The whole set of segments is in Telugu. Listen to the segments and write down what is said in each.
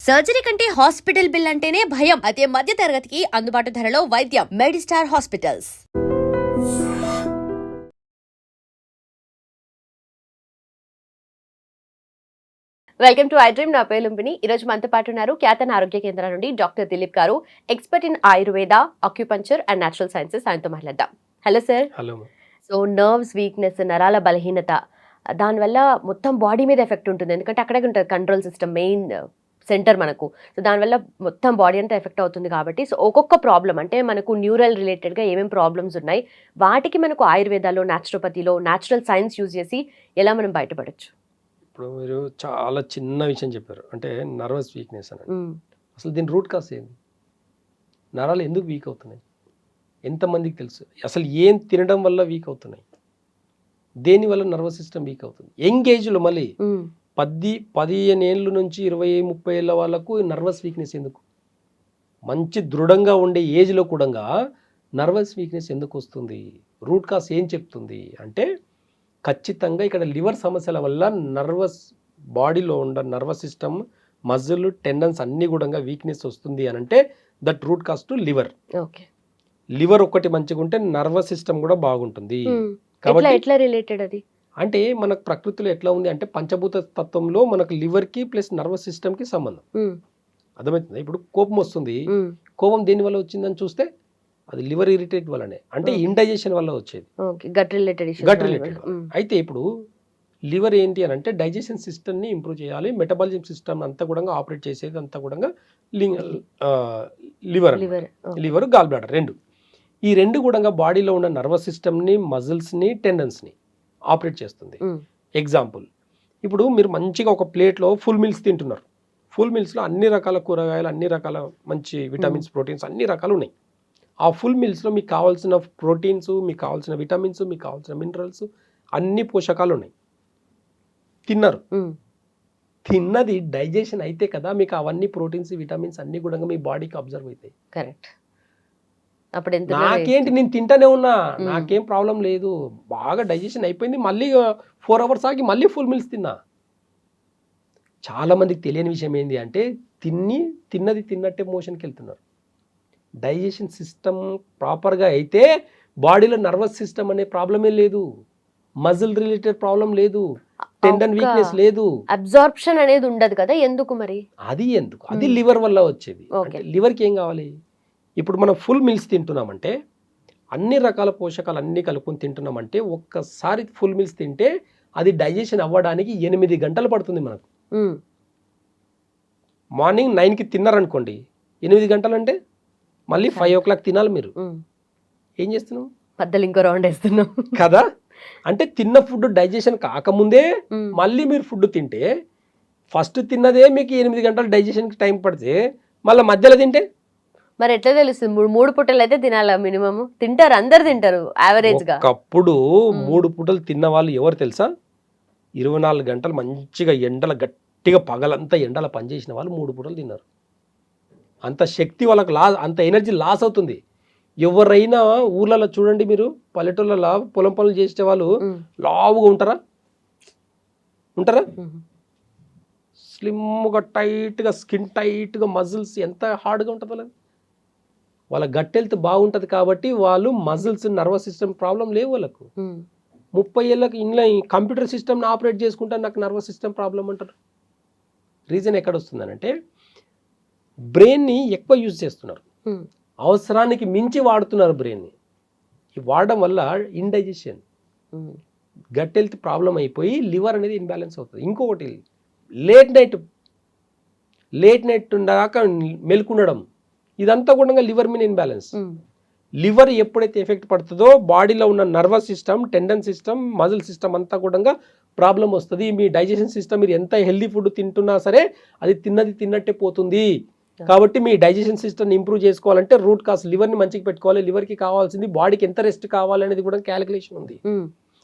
సర్జరీ కంటే హాస్పిటల్ బిల్ అంటేనే భయం. అదే మధ్య తరగతికి అందుబాటు ధరలో వైద్యం. Medistar hospitals. Welcome to I dream. నా పేరు లుంబిని. ఈరోజు మనతో పాటు ఉన్నారు ఖ్యాతన ఆరోగ్య కేంద్రం నుండి డాక్టర్ దిలీప్ గారు, expert in Ayurveda, acupuncture and natural sciences. ఆయనతో మాట్లాడదాం. Hello sir. Hello. So nerves weakness, నరాల బలహీనత, దానివల్ల మొత్తం బాడీ మీద ఎఫెక్ట్ ఉంటుంది. ఎందుకంటే అక్కడే ఉంటుంది కంట్రోల్ సిస్టమ్, మెయిన్ సెంటర్ మనకు. సో దానివల్ల మొత్తం బాడీ అంతా ఎఫెక్ట్ అవుతుంది కాబట్టి, సో ఒక్కొక్క ప్రాబ్లం అంటే మనకు న్యూరల్ రిలేటెడ్గా ఏమేమి ప్రాబ్లమ్స్ ఉన్నాయి, వాటికి మనకు ఆయుర్వేదాలో, న్యాచురోపతిలో, న్యాచురల్ సైన్స్ యూజ్ చేసి ఎలా మనం బయటపడచ్చు? ఇప్పుడు మీరు చాలా చిన్న విషయం చెప్పారు, అంటే నర్వస్ వీక్నెస్ అని. అసలు దీని రూట్ కాజ్ ఏంది? నరాలు ఎందుకు వీక్ అవుతున్నాయి? ఎంతమందికి తెలుసు? అసలు ఏం తినడం వల్ల వీక్ అవుతున్నాయి? దేనివల్ల నర్వస్ సిస్టమ్ వీక్ అవుతుంది? యంగ్ ఏజ్లో మళ్ళీ 15 ఏళ్ళ నుంచి 20-30 ఏళ్ళ వాళ్ళకు నర్వస్ వీక్నెస్ ఎందుకు? మంచి దృఢంగా ఉండే ఏజ్లో కూడా నర్వస్ వీక్నెస్ ఎందుకు వస్తుంది? రూట్ కాజ్ ఏం చెప్తుంది అంటే, ఖచ్చితంగా ఇక్కడ లివర్ సమస్యల వల్ల నర్వస్ బాడీలో ఉన్న నర్వస్ సిస్టమ్, మజిల్, టెండన్స్ అన్నీ కూడా వీక్నెస్ వస్తుంది అని అంటే that root cause to liver. Okay. Liver ఒక్కటి మంచిగా ఉంటే నర్వస్ సిస్టమ్ కూడా బాగుంటుంది. కాబట్టి ఎట్లా రిలేటెడ్ అది? అంటే మనకు ప్రకృతిలో ఎట్లా ఉంది అంటే, పంచభూత తత్వంలో మనకు లివర్కి ప్లస్ నర్వస్ సిస్టమ్కి సంబంధం. అర్థమవుతుంది? ఇప్పుడు కోపం వస్తుంది, కోపం దేని వల్ల వచ్చిందని చూస్తే అది లివర్ ఇరిటేట్ వల్లనే, అంటే ఇండైజెషన్ వల్ల వచ్చేది, గట్ రిలేటెడ్. అయితే ఇప్పుడు లివర్ ఏంటి అని అంటే డైజెషన్ సిస్టమ్ని ఇంప్రూవ్ చేయాలి, మెటబాలిజం సిస్టమ్ అంతా కూడా ఆపరేట్ చేసేది అంతా కూడా లివర్, గాల్ బ్లాడర్ రెండు. ఈ రెండు కూడా బాడీలో ఉన్న నర్వస్ సిస్టమ్ని, మజిల్స్ని, టెండన్స్ని ఆపరేట్ చేస్తుంది. ఎగ్జాంపుల్, ఇప్పుడు మీరు మంచిగా ఒక ప్లేట్లో ఫుల్ మీల్స్ తింటున్నారు. ఫుల్ మీల్స్లో అన్ని రకాల కూరగాయలు, అన్ని రకాల మంచి విటమిన్స్, ప్రోటీన్స్ అన్ని రకాలు ఉన్నాయి. ఆ ఫుల్ మీల్స్లో మీకు కావాల్సిన ప్రోటీన్స్, మీకు కావాల్సిన విటమిన్స్, మీకు కావాల్సిన మినరల్స్, అన్ని పోషకాలు ఉన్నాయి. తిన్నారు, తిన్నది డైజెషన్ అయితే కదా మీకు అవన్నీ ప్రోటీన్స్, విటమిన్స్ అన్ని కూడా మీ బాడీకి అబ్జర్వ్ అవుతాయి. కరెక్ట్. అప్పుడు నాకేంటి, నేను తింటానే ఉన్నా, నాకేం ప్రాబ్లం లేదు, బాగా డైజెషన్ అయిపోయింది, మళ్ళీ 4 hours ఆగి మళ్ళీ ఫుల్ మీల్స్ తిన్నా. చాలా మందికి తెలియని విషయం ఏంటి అంటే, తిన్నది తిన్నట్టే మోషన్కి వెళ్తున్నారు. డైజెషన్ సిస్టమ్ ప్రాపర్గా అయితే బాడీలో నర్వస్ సిస్టమ్ అనే ప్రాబ్లమే లేదు, మజిల్ రిలేటెడ్ ప్రాబ్లం లేదు, టెండన్ వీక్నెస్ లేదు, అబ్జార్ప్షన్ అనేది ఉండదు కదా. ఎందుకు మరి? అది ఎందుకు? అది లివర్ వల్ల వచ్చేది. లివర్కి ఏం కావాలి? ఇప్పుడు మనం ఫుల్ మీల్స్ తింటున్నామంటే, అన్ని రకాల పోషకాలు అన్నీ కలుపుకొని తింటున్నామంటే, ఒక్కసారి ఫుల్ మీల్స్ తింటే అది డైజెషన్ అవ్వడానికి 8 గంటలు పడుతుంది మనకు. మార్నింగ్ 9కి తిన్నారనుకోండి, 8 గంటలు అంటే మళ్ళీ 5 o'clock తినాలి. మీరు ఏం చేస్తున్నాం? మధ్యలో ఇంకో రౌండ్ వేస్తున్నాం కదా. అంటే తిన్న ఫుడ్ డైజెషన్ కాకముందే మళ్ళీ మీరు ఫుడ్ తింటే, ఫస్ట్ తిన్నదే మీకు 8 గంటలు డైజెషన్కి టైం పడితే, మళ్ళీ మధ్యలో తింటే మరి ఎట్లా తెలుస్తుంది? 3 పూటలు అయితే తినాలా మినిమం? తింటారు, అందరు తింటారు యావరేజ్ గా. ఒకప్పుడు 3 పూటలు తిన్న వాళ్ళు ఎవరు తెలుసా? 24 గంటలు మంచిగా ఎండల గట్టిగా పగలంతా ఎండల పనిచేసిన వాళ్ళు 3 పూటలు తిన్నారు. అంత శక్తి వాళ్ళకి అంత ఎనర్జీ లాస్ అవుతుంది. ఎవరైనా ఊర్లలో చూడండి, మీరు పల్లెటూళ్ళలో పొలం పనులు చేసే వాళ్ళు లావుగా ఉంటారా? స్లిమ్గా, టైట్గా, స్కిన్ టైట్గా, మజిల్స్ ఎంత హార్డ్గా ఉంటుంది వాళ్ళ గట్ హెల్త్ బాగుంటుంది కాబట్టి వాళ్ళు మజిల్స్, నర్వస్ సిస్టమ్ ప్రాబ్లం లేవు వాళ్ళకు. 30 ఏళ్ళకి ఇంట్లో కంప్యూటర్ సిస్టమ్ని ఆపరేట్ చేసుకుంటే నాకు నర్వస్ సిస్టమ్ ప్రాబ్లం అంటారు. రీజన్ ఎక్కడ వస్తుందనంటే, బ్రెయిన్ని ఎక్కువ యూజ్ చేస్తున్నారు, అవసరానికి మించి వాడుతున్నారు బ్రెయిన్ని. ఈ వాడడం వల్ల ఇండైజెషన్, గట్ హెల్త్ ప్రాబ్లం అయిపోయి లివర్ అనేది ఇన్బ్యాలెన్స్ అవుతుంది. ఇంకొకటి, లేట్ నైట్ దాకా మెలుకుండడం, ఇదంతా కూడా లివర్ మీద ఇన్బ్యాలెన్స్. లివర్ ఎప్పుడైతే ఎఫెక్ట్ పడుతుందో బాడీలో ఉన్న nervous system, tendon system, muscle system అంతా కూడా ప్రాబ్లం వస్తుంది. మీ డైజెషన్ సిస్టమ్, మీరు ఎంత హెల్దీ ఫుడ్ తింటున్నా సరే అది తిన్నది తిన్నట్టే పోతుంది. కాబట్టి మీ డైజెషన్ సిస్టమ్ని ఇంప్రూవ్ చేసుకోవాలంటే రూట్ కాజ్ లివర్ని మంచిగా పెట్టుకోవాలి. లివర్కి కావాల్సింది బాడీకి ఎంత రెస్ట్ కావాలనేది కూడా క్యాలిక్యులేషన్ ఉంది.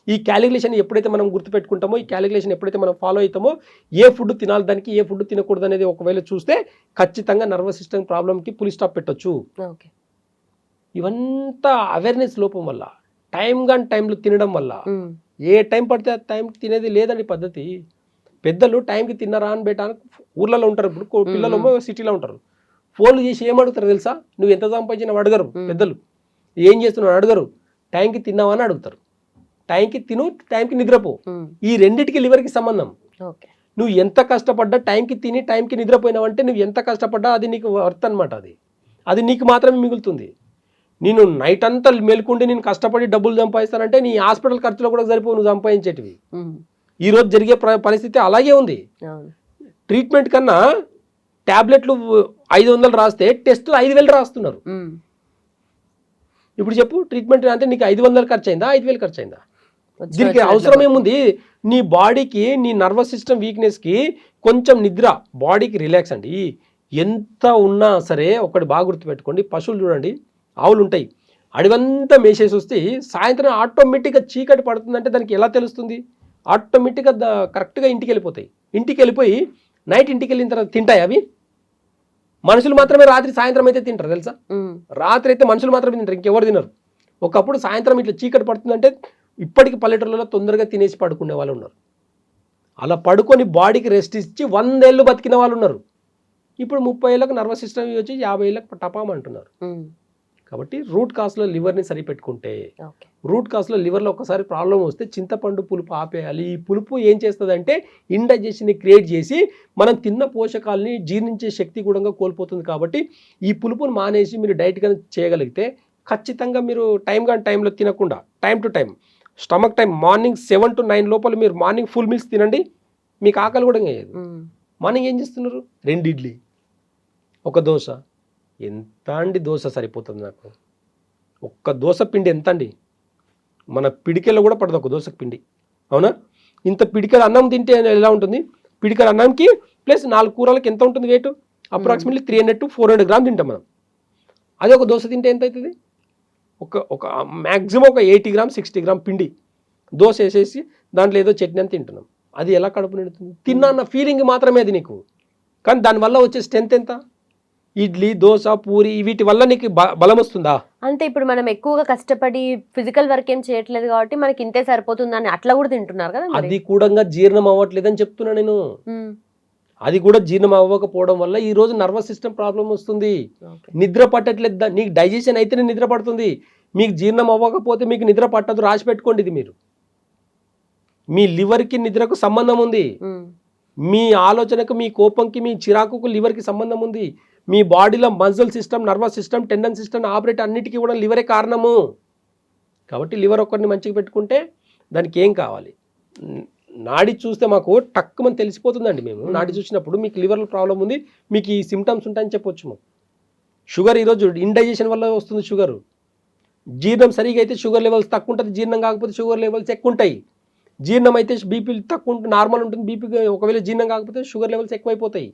ఈ క్యాలిక్యులేషన్ ఎప్పుడైతే మనం గుర్తుపెట్టుకుంటామో, ఈ క్యాలిక్యులేషన్ ఎప్పుడైతే మనం ఫాలో అవుతామో, ఏ ఫుడ్ తినాలి దానికి, ఏ ఫుడ్ తినకూడదు అనేది ఒకవేళ చూస్తే ఖచ్చితంగా నర్వస్ సిస్టమ్ ప్రాబ్లంకి ఫుల్ స్టాప్ పెట్టొచ్చు. ఇవంతా అవేర్నెస్ లోపం వల్ల, టైంలో తినడం వల్ల, ఏ టైం పడితే ఆ టైం తినేది లేదని పద్ధతి. పెద్దలు టైంకి తిన్నారా అని పెట్టడానికి ఊర్లలో ఉంటారు, ఇప్పుడు పిల్లలేమో సిటీలో ఉంటారు, ఫోన్లు చేసి ఏమడుగుతారు తెలుసా, నువ్వు ఎంత సంపాదించినావు అడగరు పెద్దలు, ఏం చేస్తున్నావు అడగరు, టైంకి తిన్నావా అని అడుగుతారు. టైంకి తిను, టైంకి నిద్రపో, ఈ రెండింటికి లివర్కి సంబంధం. నువ్వు ఎంత కష్టపడ్డా టైంకి తిని టైంకి నిద్రపోయినావు అంటే నువ్వు ఎంత కష్టపడ్డా అది నీకు వర్త్ అనమాట. అది నీకు మాత్రమే మిగులుతుంది. నేను నైట్ అంతా మెలుకుండి నేను కష్టపడి డబ్బులు సంపాదిస్తానంటే నీ హాస్పిటల్ ఖర్చులో కూడా సరిపోవు నువ్వు సంపాదించేటివి. ఈ రోజు జరిగే పరిస్థితి అలాగే ఉంది. ట్రీట్మెంట్ కన్నా టాబ్లెట్లు 500 రాస్తే టెస్టులు 5000 రాస్తున్నారు. ఇప్పుడు చెప్పు, ట్రీట్మెంట్ అంటే నీకు 500 ఖర్చు అయిందా 5000 ఖర్చు అయిందా? దీనికి అవసరం ఏముంది? నీ బాడీకి, నీ నర్వస్ సిస్టమ్ వీక్నెస్కి కొంచెం నిద్ర, బాడీకి రిలాక్స్ అండి. ఎంత ఉన్నా సరే ఒకటి బాగా గుర్తుపెట్టుకోండి, పశువులు చూడండి, ఆవులు ఉంటాయి, అడవంతా మేసేసి వస్తే సాయంత్రం ఆటోమేటిక్గా చీకటి పడుతుందంటే దానికి ఎలా తెలుస్తుంది? ఆటోమేటిక్గా కరెక్ట్గా ఇంటికి వెళ్ళిపోతాయి. ఇంటికి వెళ్ళిపోయి నైట్ ఇంటికి వెళ్ళిన తర్వాత తింటాయి అవి. మనుషులు మాత్రమే రాత్రి సాయంత్రం అయితే తింటారు తెలుసా? రాత్రి అయితే మనుషులు మాత్రమే తింటారు, ఇంకెవరు తినరు. ఒకప్పుడు సాయంత్రం ఇట్లా చీకటి పడుతుందంటే ఇప్పటికి పల్లెటూళ్ళలో తొందరగా తినేసి పడుకునే వాళ్ళు ఉన్నారు. అలా పడుకొని బాడీకి రెస్ట్ ఇచ్చి 100 ఏళ్ళు బతికిన వాళ్ళు ఉన్నారు. ఇప్పుడు 30 ఏళ్ళకు నర్వస్ సిస్టమ్ వచ్చి 50 ఏళ్ళకు టపాం అంటున్నారు. కాబట్టి రూట్ కాస్లో లివర్ని సరిపెట్టుకుంటే, రూట్ కాస్లో లివర్లో ఒకసారి ప్రాబ్లం వస్తే చింతపండు పులుపు ఆపేయాలి. ఈ పులుపు ఏం చేస్తుందంటే ఇండైజెషన్ని క్రియేట్ చేసి మనం తిన్న పోషకాలని జీర్ణించే శక్తి కూడా కోల్పోతుంది. కాబట్టి ఈ పులుపును మానేసి మీరు డైట్ కానీ చేయగలిగితే ఖచ్చితంగా మీరు టైంలో తినకుండా time to time stomach time morning 7 to 9 లోపల మీరు మార్నింగ్ ఫుల్ మీల్స్ తినండి, మీకు ఆకలి కూడా వేయదు. మార్నింగ్ ఏం చేస్తున్నారు? 2 ఇడ్లీ, 1 దోశ. ఎంత అండి దోశ సరిపోతుంది నాకు? ఒక్క దోశ పిండి ఎంత అండి? మన పిడికెల్లో కూడా పడదు ఒక దోశ పిండి, అవునా? ఇంత పిడికెల అన్నం తింటే ఎలా ఉంటుంది? పిడికెల అన్నంకి ప్లస్ 4 కూరలకి ఎంత ఉంటుంది వెయిట్? అప్రాక్సిమేట్లీ 300 to 400 గ్రామ్ తింటాం మనం. అదే ఒక దోశ తింటే ఎంత అవుతుంది? ఒక మ్యాక్సిమం ఒక 80 గ్రామ్ 60 గ్రామ్ పిండి దోశ వేసేసి దాంట్లో ఏదో చట్నీ అని తింటున్నాం. అది ఎలా కడుపు నిండుతుంది? తిన్నా అన్న ఫీలింగ్ మాత్రమే అది నీకు. కానీ దానివల్ల వచ్చే స్ట్రెంత్ ఎంత? ఇడ్లీ, దోశ, పూరి వీటి వల్ల నీకు బలం వస్తుందా? అంటే ఇప్పుడు మనం ఎక్కువగా కష్టపడి ఫిజికల్ వర్క్ ఏం చేయట్లేదు కాబట్టి మనకి ఇంతే సరిపోతుందని అట్లా కూడా తింటున్నారు కదా. అది కూడా జీర్ణం అవ్వట్లేదని చెప్తున్నా నేను. అది కూడా జీర్ణం అవ్వకపోవడం వల్ల ఈ రోజు నర్వస్ సిస్టమ్ ప్రాబ్లం వస్తుంది. నిద్ర పట్టట్లేదు. నీకు డైజెషన్ అయితేనే నిద్ర పడుతుంది, మీకు జీర్ణం అవ్వకపోతే మీకు నిద్ర పట్టదు. రాసి పెట్టుకోండి ఇది. మీరు మీ లివర్కి నిద్రకు సంబంధం ఉంది, మీ ఆలోచనకు, మీ కోపంకి, మీ చిరాకుకు లివర్కి సంబంధం ఉంది. మీ బాడీలో muscle system, nervous system, tendon system operate అన్నిటికీ కూడా లివరే కారణము. కాబట్టి లివర్ ఒక్కరిని మంచిగా పెట్టుకుంటే దానికి ఏం కావాలి? నాడి చూస్తే మాకు టక్కుమని తెలిసిపోతుందండి. మేము నాడి చూసినప్పుడు మీకు లివర్లో ప్రాబ్లం ఉంది, మీకు ఈ సిమ్టమ్స్ ఉంటాయని చెప్పొచ్చు. షుగర్ ఈరోజు ఇండైజెషన్ వల్ల వస్తుంది. షుగర్ జీర్ణం సరిగా అయితే షుగర్ లెవెల్స్ తక్కువ ఉంటుంది, జీర్ణం కాకపోతే షుగర్ లెవెల్స్ ఎక్కువ ఉంటాయి. జీర్ణం అయితే బీపీ తక్కువ ఉంటుంది, నార్మల్ ఉంటుంది. బీపీ ఒకవేళ జీర్ణం కాకపోతే షుగర్ లెవెల్స్ ఎక్కువైపోతాయి.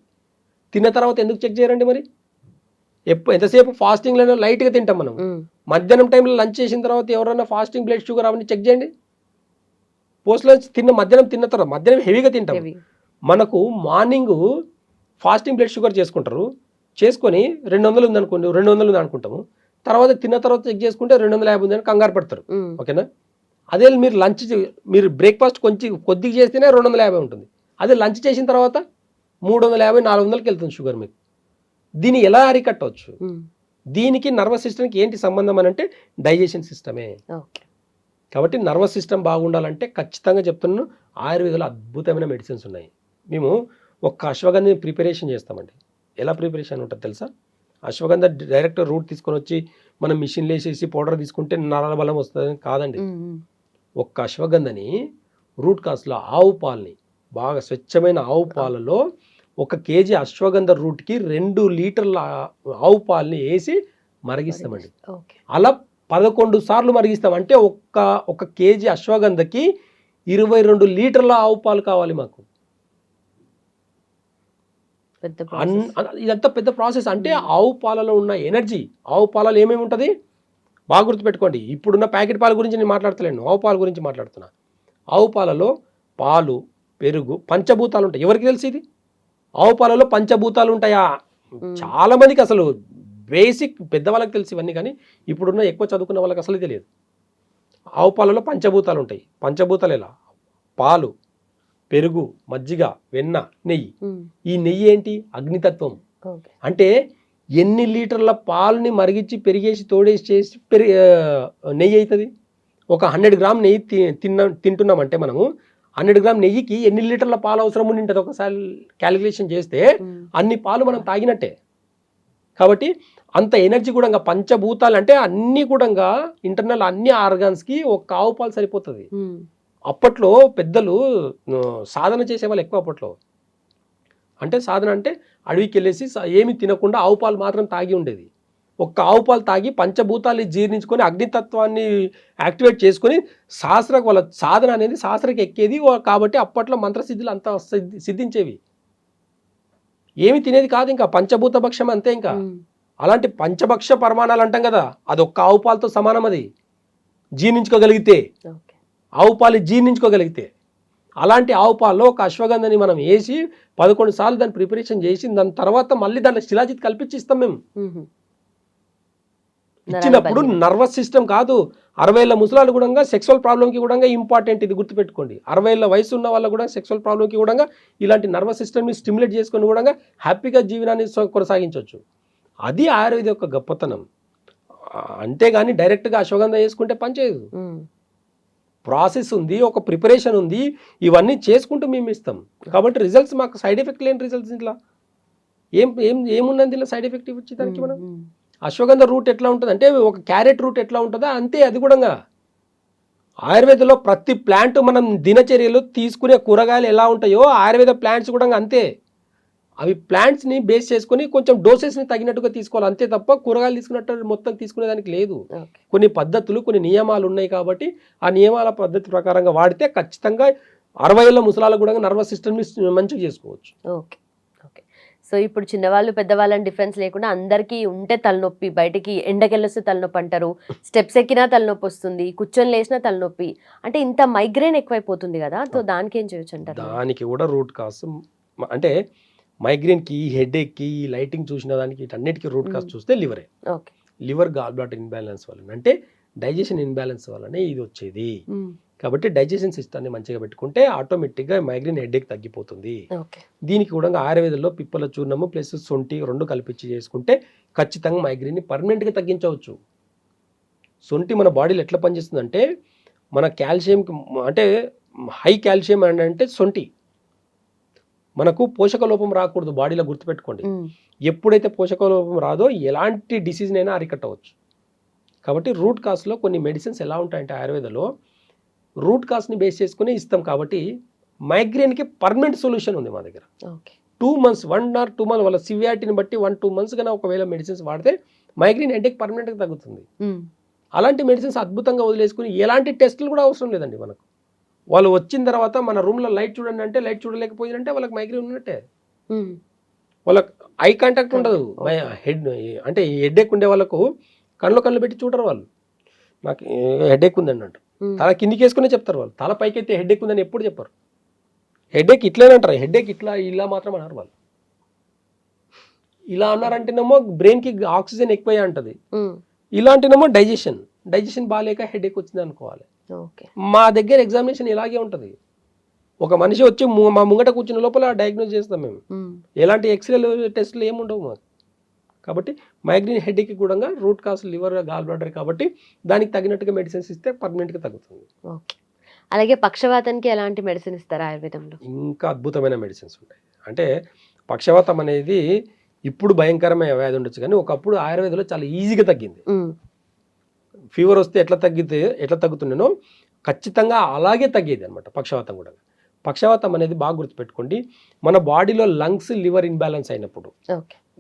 తిన్న తర్వాత ఎందుకు చెక్ చేయరండి మరి? ఎంతసేపు ఫాస్టింగ్లో లైట్గా తింటాం మనం. మధ్యాహ్నం టైంలో లంచ్ చేసిన తర్వాత ఎవరైనా ఫాస్టింగ్ బ్లడ్ షుగర్ అవన్నీ చెక్ చేయండి. పోస్ట్ లంచ్ మధ్యాహ్నం తిన్న తర్వాత మధ్యాహ్నం హెవీగా తింటాం. మనకు మార్నింగ్ ఫాస్టింగ్ బ్లడ్ షుగర్ చేసుకుంటారు, చేసుకొని 200 ఉందనుకోండి, 200 ఉంది అనుకుంటాము. తర్వాత తిన్న తర్వాత చెక్ చేసుకుంటే 250 ఉందని కంగారు పడతారు. ఓకేనా? అదే మీరు లంచ్, మీరు బ్రేక్ఫాస్ట్ కొద్దిగా చేస్తేనే 250 ఉంటుంది. అదే లంచ్ చేసిన తర్వాత 350, 400కి వెళ్తుంది షుగర్ మీకు. దీన్ని ఎలా అరికట్టవచ్చు? దీనికి నర్వస్ సిస్టమ్కి ఏంటి సంబంధం అని అంటే డైజెషన్ సిస్టమే. కాబట్టి నర్వస్ సిస్టమ్ బాగుండాలంటే ఖచ్చితంగా చెప్తున్నాను, ఆయుర్వేదంలో అద్భుతమైన మెడిసిన్స్ ఉన్నాయి. మేము ఒక్క అశ్వగంధని ప్రిపరేషన్ చేస్తామండి. ఎలా ప్రిపరేషన్ ఉంటుంది తెలుసా? అశ్వగంధ డైరెక్ట్ రూట్ తీసుకొని వచ్చి మనం మిషన్లో వేసేసి పౌడర్ తీసుకుంటే నరాల బలం వస్తుంది కాదండి. ఒక్క అశ్వగంధని రూట్ కాస్లో ఆవు పాలని, బాగా స్వచ్ఛమైన ఆవు పాలలో 1 kg అశ్వగంధ రూట్కి 2 లీటర్ల ఆవు పాలని వేసి మరిగిస్తామండి. అలా 11 సార్లు మరిగిస్తాం. అంటే ఒక కేజీ అశ్వగంధకి 22 లీటర్ల ఆవు పాలు కావాలి మాకు. ఇదంతా పెద్ద ప్రాసెస్. అంటే ఆవు పాలలో ఉన్న ఎనర్జీ, ఆవు పాలలో ఏమేమి ఉంటుంది బాగా గుర్తుపెట్టుకోండి. ఇప్పుడున్న ప్యాకెట్ పాల గురించి నేను మాట్లాడతలేను, ఆవు పాల గురించి మాట్లాడుతున్నా. ఆవు పాలలో పాలు, పెరుగు, పంచభూతాలు ఉంటాయి. ఎవరికి తెలిసి ఇది? ఆవు పాలలో పంచభూతాలు ఉంటాయా? చాలా మందికి అసలు బేసిక్ పెద్దవాళ్ళకి తెలిసి ఇవన్నీ, కానీ ఇప్పుడున్న ఎక్కువ చదువుకున్న వాళ్ళకి అసలు తెలియదు. ఆవు పాలలో పంచభూతాలు ఉంటాయి. పంచభూతాలు ఎలా? పాలు, పెరుగు, మజ్జిగ, వెన్న, నెయ్యి. ఈ నెయ్యి ఏంటి? అగ్నితత్వం. ఓకే. అంటే ఎన్ని లీటర్ల పాలని మరిగించి పెరిగేసి తోడేసి చేసి నెయ్యి అవుతుంది. ఒక 100 గ్రామ్ నెయ్యి తింటున్నామంటే మనము 100 గ్రామ్ నెయ్యికి ఎన్ని లీటర్ల పాలు అవసరం ఉంటుంది ఒకసారి క్యాలిక్యులేషన్ చేస్తే అన్ని పాలు మనం తాగినట్టే. కాబట్టి అంత ఎనర్జీ కూడా పంచభూతాలు అంటే అన్ని కూడా ఇంటర్నల్ అన్ని ఆర్గాన్స్కి ఒక ఆవు పాలు సరిపోతుంది. అప్పట్లో పెద్దలు సాధన చేసేవాళ్ళు ఎక్కువ. అప్పట్లో అంటే సాధన అంటే అడవికి వెళ్ళేసి ఏమి తినకుండా ఆవు పాలు మాత్రం తాగి ఉండేది. ఒక్క ఆవు పాలు తాగి పంచభూతాలు జీర్ణించుకొని అగ్నితత్వాన్ని యాక్టివేట్ చేసుకొని వాళ్ళ సాధన అనేది శాస్త్రకి ఎక్కేది. కాబట్టి అప్పట్లో మంత్రసిద్ధులు అంతా సిద్ధించేవి. ఏమి తినేది కాదు, ఇంకా పంచభూత భక్ష్యం అంతే. ఇంకా అలాంటి పంచభక్ష పరమాణాలు అంటాం కదా, అది ఒక్క ఆవు పాలతో సమానం. అది జీర్ణించుకోగలిగితే, ఆవు పాలు జీర్ణించుకోగలిగితే, అలాంటి ఆవు పాలలో ఒక అశ్వగంధని మనం వేసి 11 సార్లు దాన్ని ప్రిపరేషన్ చేసి దాని తర్వాత మళ్ళీ దాంట్లో శిలాజిత్ కల్పించి ఇస్తాం మేము. ఇచ్చినప్పుడు నర్వస్ సిస్టమ్ కాదు, 60 ఏళ్ళ ముసలాళ్ళు కూడా సెక్సువల్ ప్రాబ్లంకి కూడా ఇంపార్టెంట్. ఇది గుర్తుపెట్టుకోండి. 60 ఏళ్ళ వయసు ఉన్న వాళ్ళు కూడా సెక్సువల్ ప్రాబ్లంకి కూడా ఇలాంటి నర్వస్ సిస్టమ్ని స్టిమ్యులేట్ చేసుకొని కూడా హ్యాపీగా జీవనాన్ని కొనసాగించవచ్చు. అది ఆయుర్వేద యొక్క గొప్పతనం. అంతేగాని డైరెక్ట్గా అశ్వగంధ వేసుకుంటే పనిచేయదు. ప్రాసెస్ ఉంది, ఒక ప్రిపరేషన్ ఉంది, ఇవన్నీ చేసుకుంటూ మేము ఇస్తాం. కాబట్టి రిజల్ట్స్ మాకు సైడ్ ఎఫెక్ట్ లేని రిజల్ట్స్. ఇట్లా ఏమున్నది ఇలా సైడ్ ఎఫెక్ట్ ఇచ్చి దానికి మనం అశ్వగంధ రూట్ ఎట్లా ఉంటుంది అంటే ఒక క్యారెట్ రూట్ ఎట్లా ఉంటుందో అంతే అది కూడా. ఆయుర్వేదంలో ప్రతి ప్లాంట్ మనం దినచర్యలు తీసుకునే కూరగాయలు ఎలా ఉంటాయో ఆయుర్వేద ప్లాంట్స్ కూడా అంతే. అవి ప్లాంట్స్ని బేస్ చేసుకొని కొంచెం డోసెస్ని తగినట్టుగా తీసుకోవాలి అంతే తప్ప కూరగాయలు తీసుకున్నట్టు మొత్తం తీసుకునేదానికి లేదు. కొన్ని పద్ధతులు, కొన్ని నియమాలు ఉన్నాయి. కాబట్టి ఆ నియమాల పద్ధతి ప్రకారంగా వాడితే ఖచ్చితంగా 60 ఏళ్ళ ముసలాలకు కూడా నర్వస్ సిస్టమ్ని మంచిగా చేసుకోవచ్చు. Okay okay. సో ఇప్పుడు చిన్నవాళ్ళు పెద్దవాళ్ళని డిఫరెన్స్ లేకుండా అందరికీ ఉంటే తలనొప్పి, బయటికి ఎండకెళ్ళొస్తే తలనొప్పి అంటారు, స్టెప్స్ ఎక్కినా తలనొప్పి వస్తుంది, కూర్చొని లేచినా తలనొప్పి, అంటే ఇంత మైగ్రేన్ ఎక్కువైపోతుంది కదా. సో దానికి ఏం చేయొచ్చు అంటారు? దానికి కూడా రూట్ కాజ్ అంటే మైగ్రేన్కి, హెడేక్కి, లైటింగ్ చూసిన దానికి వీటన్నిటికీ రూట్ కాజ్ చూస్తే లివరే. లివర్ గాల్ బ్లాడర్ ఇన్బ్యాలెన్స్ వల్ల, అంటే డైజెషన్ ఇన్బ్యాలెన్స్ వల్లనే ఇది వచ్చేది. కాబట్టి డైజెషన్ సిస్టమ్ని మంచిగా పెట్టుకుంటే ఆటోమేటిక్గా మైగ్రేన్, హెడేక్ తగ్గిపోతుంది. దీనికి కూడా ఆయుర్వేదంలో పిప్పల చూర్ణము ప్లస్ సొంటి 2 కలిపించి చేసుకుంటే ఖచ్చితంగా మైగ్రేన్ని పర్మనెంట్గా తగ్గించవచ్చు. సొంటి మన బాడీలో ఎట్లా పనిచేస్తుందంటే మన కాల్షియంకి, అంటే హై కాల్షియం అంటే సొంటి. మనకు పోషక లోపం రాకూడదు బాడీలో, గుర్తుపెట్టుకోండి. ఎప్పుడైతే పోషక లోపం రాదో ఎలాంటి డిసీజ్నైనా అరికట్టవచ్చు. కాబట్టి రూట్ కాజ్లో కొన్ని మెడిసిన్స్ ఎలా ఉంటాయంటే ఆయుర్వేదంలో రూట్ కాజ్ని బేస్ చేసుకుని ఇస్తాం. కాబట్టి మైగ్రేన్కి పర్మనెంట్ సొల్యూషన్ ఉంది మా దగ్గర. 2 months 1 or 2 months వాళ్ళ సివియారిటీని బట్టి 1-2 months కన్నా ఒకవేళ మెడిసిన్స్ వాడితే మైగ్రేన్ హెడేక్ పర్మనెంట్గా తగ్గుతుంది. అలాంటి మెడిసిన్స్ అద్భుతంగా వదిలేసుకుని ఎలాంటి టెస్టులు కూడా అవసరం లేదండి మనకు. వాళ్ళు వచ్చిన తర్వాత మన రూమ్లో లైట్ చూడండి అంటే లైట్ చూడలేకపోయిందంటే వాళ్ళకి మైగ్రేన్ ఉన్నట్టే. వాళ్ళకి ఐ కాంటాక్ట్ ఉండదు. అంటే హెడేక్ ఉండే వాళ్ళకు కళ్ళు పెట్టి చూడరు. వాళ్ళు నాకు హెడేక్ ఉందండి అంటారు, తల కిందికి వేసుకునే చెప్తారు. వాళ్ళు తల పైకి అయితే హెడేక్ ఉందని ఎప్పుడు చెప్పరు. హెడేక్ ఇట్లనే అంటారు, హెడేక్ ఇలా మాత్రం అన్నారు వాళ్ళు. ఇలా అన్నారంటేనేమో బ్రెయిన్కి ఆక్సిజన్ ఎక్కువ అంటది, ఇలాంటినేమో డైజెషన్ బాగాలేక హెడేక్ వచ్చింది అనుకోవాలి. మా దగ్గర ఎగ్జామినేషన్ ఇలాగే ఉంటుంది. ఒక మనిషి వచ్చి మా ముంగట కూర్చున్న లోపల డయాగ్నోస్ చేస్తాం మేము. ఎలాంటి ఎక్స్రేలు టెస్ట్లు ఏముండవు మాకు. కాబట్టి మైగ్రేన్ హెడేక్కి కూడా root cause liver, gall bladder. కాబట్టి దానికి తగినట్టుగా మెడిసిన్స్ ఇస్తే పర్మనెంట్గా తగ్గుతుంది. అలాగే పక్షవాతానికి ఎలాంటి మెడిసిన్ ఇస్తారు ఆయుర్వేదంలో? ఇంకా అద్భుతమైన మెడిసిన్స్ ఉంటాయి. అంటే పక్షవాతం అనేది ఇప్పుడు భయంకరమైన వ్యాధి ఉండొచ్చు, కానీ ఒకప్పుడు ఆయుర్వేదంలో చాలా ఈజీగా తగ్గింది. ఫీవర్ వస్తే ఎట్లా తగ్గుతుండేనో ఖచ్చితంగా అలాగే తగ్గేది అనమాట పక్షవాతం కూడా. పక్షవాతం అనేది బాగా గుర్తుపెట్టుకోండి, మన బాడీలో లంగ్స్, లివర్ ఇన్బ్యాలెన్స్ అయినప్పుడు,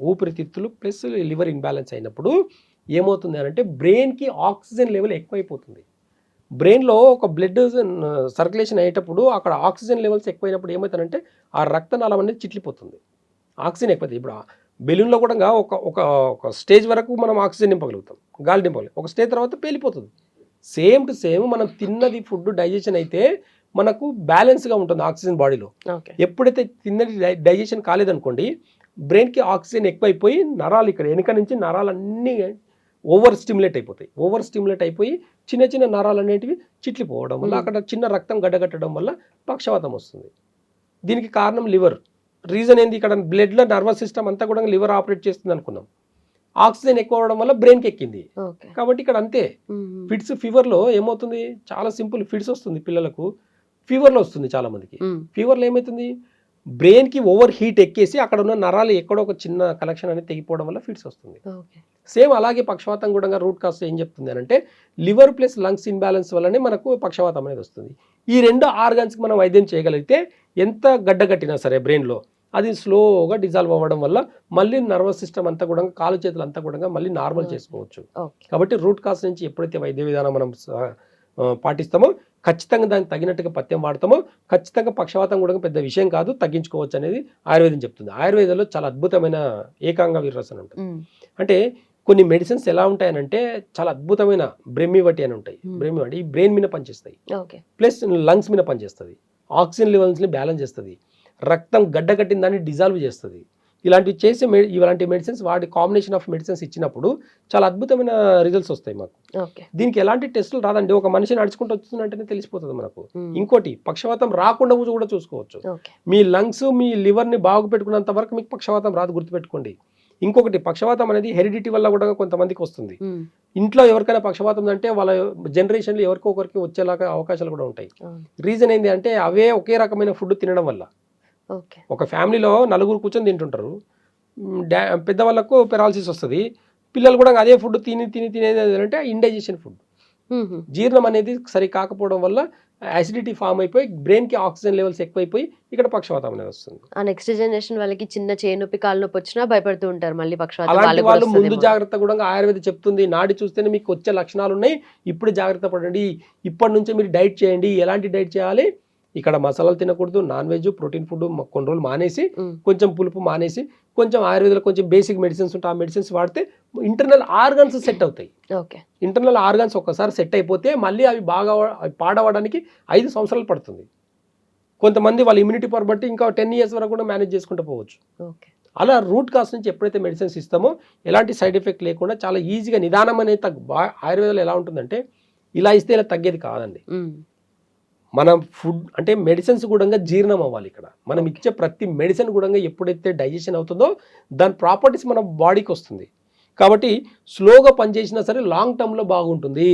ఊపిరితిత్తులు ప్లస్ లివర్ ఇన్బ్యాలెన్స్ అయినప్పుడు ఏమవుతుంది అంటే బ్రెయిన్కి ఆక్సిజన్ లెవెల్ ఎక్కువైపోతుంది. బ్రెయిన్లో ఒక బ్లడ్ సర్క్యులేషన్ అయ్యేటప్పుడు అక్కడ ఆక్సిజన్ లెవెల్స్ ఎక్కువైనప్పుడు ఏమవుతుందంటే ఆ రక్తనాళం అనేది చిట్లిపోతుంది, ఆక్సిజన్ ఎక్కువైతుంది. ఇప్పుడు బెలూన్లో కూడా ఒక స్టేజ్ వరకు మనం ఆక్సిజన్ నింపగలుగుతాం, గాలి నింపగలుగుతాం. ఒక స్టేజ్ తర్వాత పేలిపోతుంది. సేమ్ టు సేమ్ మనం తిన్నది ఫుడ్ డైజెషన్ అయితే మనకు బ్యాలెన్స్గా ఉంటుంది ఆక్సిజన్ బాడీలో. ఎప్పుడైతే తిన్నది డైజెషన్ కాలేదనుకోండి, బ్రెయిన్కి ఆక్సిజన్ ఎక్కువైపోయి నరాలు ఇక్కడ వెనుక నుంచి నరాలన్నీ ఓవర్ స్టిమ్యులేట్ అయిపోయి చిన్న చిన్న నరాలు అనేటివి చిట్లిపోవడం వల్ల అక్కడ చిన్న రక్తం గడ్డగట్టడం వల్ల పక్షవాతం వస్తుంది. దీనికి కారణం లివర్. రీజన్ ఏంది, ఇక్కడ బ్లడ్లో నర్వస్ సిస్టమ్ అంతా కూడా లివర్ ఆపరేట్ చేస్తుంది అనుకున్నాం. ఆక్సిజన్ ఎక్కువ అవడం వల్ల బ్రెయిన్కి ఎక్కింది. ఓకే. కాబట్టి ఇక్కడ అంతే. ఫిట్స్, ఫీవర్లో ఏమవుతుంది, చాలా సింపుల్, ఫిట్స్ వస్తుంది పిల్లలకు, ఫీవర్లో వస్తుంది చాలా మందికి. ఫీవర్లో ఏమవుతుంది, బ్రెయిన్కి ఓవర్ హీట్ ఎక్కేసి అక్కడ ఉన్న నరాలు ఎక్కడో ఒక చిన్న కనెక్షన్ అనేది తెగిపోవడం వల్ల ఫిట్స్ వస్తుంది. సేమ్ అలాగే పక్షవాతం కూడా రూట్ కాజ్ ఏం చెప్తుంది అని అంటే లివర్ ప్లస్ లంగ్స్ ఇన్బ్యాలెన్స్ వల్లనే మనకు పక్షవాతం అనేది వస్తుంది. ఈ రెండు ఆర్గాన్స్కి మనం వైద్యం చేయగలిగితే ఎంత గడ్డగట్టినా సరే బ్రెయిన్లో అది స్లోగా డిజాల్వ్ అవ్వడం వల్ల మళ్ళీ నర్వస్ సిస్టమ్ అంతా కూడా, కాలు చేతులు అంతా కూడా మళ్ళీ నార్మల్ చేసుకోవచ్చు. కాబట్టి రూట్ కాజ్ నుంచి ఎప్పుడైతే వైద్య విధానం మనం పాటిస్తామో, ఖచ్చితంగా దానికి తగినట్టుగా పథ్యం వాడతామో, ఖచ్చితంగా పక్షవాతం కూడా పెద్ద విషయం కాదు, తగ్గించుకోవచ్చు అనేది ఆయుర్వేదం చెప్తుంది. ఆయుర్వేదంలో చాలా అద్భుతమైన ఏకాంగ వీరరసన ఉంటుంది. అంటే కొన్ని మెడిసిన్స్ ఎలా ఉంటాయనంటే చాలా అద్భుతమైన బ్రెమ్మివటి అని ఉంటాయి. బ్రెమ్మివటి ఈ బ్రెయిన్ మీద పనిచేస్తాయి, ప్లస్ లంగ్స్ మీద పనిచేస్తుంది, ఆక్సిజన్ లెవెల్స్ని బ్యాలెన్స్ చేస్తుంది, రక్తం గడ్డగట్టిన దాన్ని డిజాల్వ్ చేస్తుంది. ఇలాంటివి చేసే ఇలాంటి మెడిసిన్స్, వాటి కాంబినేషన్ ఆఫ్ మెడిసిన్స్ ఇచ్చినప్పుడు చాలా అద్భుతమైన రిజల్ట్స్ వస్తాయి మాకు. దీనికి ఎలాంటి టెస్టులు రాదండి, ఒక మనిషి నడుచుకుంటూ వస్తుందంటేనే తెలిసిపోతుంది మనకు. ఇంకోటి, పక్షవాతం రాకుండా కూడా చూసుకోవచ్చు. మీ లంగ్స్, మీ లివర్ని బాగు పెట్టుకున్నంత వరకు మీకు పక్షవాతం రాదు, గుర్తుపెట్టుకోండి. ఇంకొకటి, పక్షవాతం అనేది హెరిడిటీ వల్ల కూడా కొంతమందికి వస్తుంది. ఇంట్లో ఎవరికైనా పక్షవాతం అంటే వాళ్ళ జనరేషన్లో ఎవరికో ఒకరికి వచ్చేలాగా అవకాశాలు కూడా ఉంటాయి. రీజన్ ఏంటి అంటే అవే ఒకే రకమైన ఫుడ్ తినడం వల్ల. ఒక ఫ్యామిలీలో 4 కూర్చొని తింటుంటారు, పెద్దవాళ్ళకు పెరాలసిస్ వస్తుంది, పిల్లలు కూడా అదే ఫుడ్ తినేది అంటే ఇండైజెషన్ ఫుడ్, జీర్ణం అనేది సరి కాకపోవడం వల్ల యాసిడిటీ ఫామ్ అయిపోయి బ్రెయిన్కి ఆక్సిజన్ లెవెల్స్ ఎక్కువైపోయి ఇక్కడ పక్షవాతం అనేది వస్తుంది. నెక్స్ట్ జనరేషన్ వాళ్ళకి చిన్న చేయి నొప్పి, కాలు నొప్పి వచ్చినా భయపడుతూ ఉంటారు మళ్ళీ పక్షవాతం. అలాంటి వాళ్ళు ముందు జాగ్రత్త కూడా ఆయుర్వేదం చెప్తుంది, నాడి చూస్తేనే మీకు వచ్చే లక్షణాలు ఉన్నాయి, ఇప్పుడు జాగ్రత్త పడండి, ఇప్పటి నుంచే మీరు డైట్ చేయండి. ఎలాంటి డైట్ చేయాలి, ఇక్కడ మసాలాలు తినకూడదు, నాన్ వెజ్, ప్రోటీన్ ఫుడ్ కొన్ని రోజులు మానేసి, కొంచెం పులుపు మానేసి, కొంచెం ఆయుర్వేదంలో కొంచెం బేసిక్ మెడిసిన్స్ ఉంటాయి, ఆ మెడిసిన్స్ వాడితే ఇంటర్నల్ ఆర్గాన్స్ సెట్ అవుతాయి. ఇంటర్నల్ ఆర్గాన్స్ ఒక్కసారి సెట్ అయిపోతే మళ్ళీ అవి బాగా పాడవడానికి 5 సంవత్సరాలు పడుతుంది. కొంతమంది వాళ్ళ ఇమ్యూనిటీ పవర్ బట్టి ఇంకా 10 years వరకు కూడా మేనేజ్ చేసుకుంటూ పోవచ్చు. అలా రూట్ కాజ్ నుంచి ఎప్పుడైతే మెడిసిన్స్ ఇస్తామో ఎలాంటి సైడ్ ఎఫెక్ట్ లేకుండా చాలా ఈజీగా నిదానం అనేది ఆయుర్వేదంలో ఎలా ఉంటుందంటే ఇలా ఇస్తే ఇలా తగ్గేది కాదండి. మనం ఫుడ్ అంటే మెడిసిన్స్ కూడా జీర్ణం అవ్వాలి. ఇక్కడ మనం ఇచ్చే ప్రతి మెడిసిన్ కూడా ఎప్పుడైతే డైజెషన్ అవుతుందో దాని ప్రాపర్టీస్ మన బాడీకి వస్తుంది. కాబట్టి స్లోగా పనిచేసినా సరే లాంగ్ టర్మ్లో బాగుంటుంది.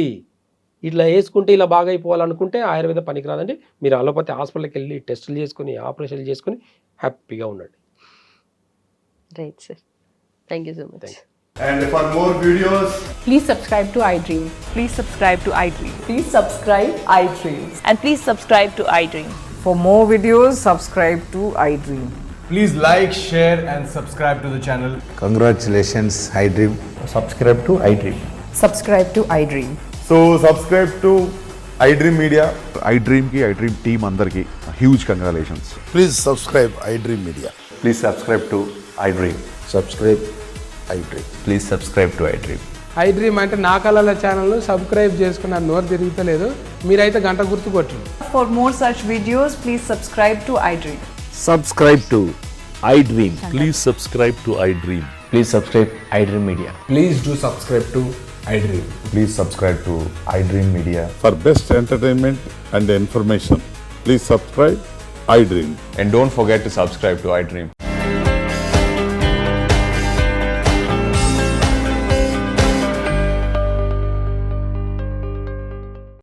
ఇట్లా వేసుకుంటే ఇలా బాగా అయిపోవాలనుకుంటే ఆయుర్వేద పనికిరాదండి. మీరు అలోపతి హాస్పిటల్కి వెళ్ళి టెస్టులు చేసుకుని, ఆపరేషన్లు చేసుకుని హ్యాపీగా ఉండండి. Right sir, thank you so much. And for more videos, please subscribe to iDream. Please subscribe to iDream. Please subscribe iDream. And please subscribe to iDream. For more videos, subscribe to iDream. please like, share and subscribe to the channel. Congratulations, iDream. Subscribe to iDream. Subscribe to iDream. So subscribe to iDream Media. iDream team andarki huge congratulations. Please subscribe iDream Media. Please subscribe to iDream. Subscribe iDream. Please subscribe to iDream. iDream అంటే నా కళల ఛానల్ను సబ్స్క్రైబ్ చేసుకున్న నోరు తిరుగుతలేదు, మీరైతే గంట గుర్తు కొట్టండి. For more such videos, please subscribe to iDream. Subscribe to iDream. Please subscribe to iDream. Please subscribe iDream Media. Please do subscribe to iDream. Please subscribe to iDream Media. For best entertainment and information, please subscribe iDream. And don't forget to subscribe to iDream.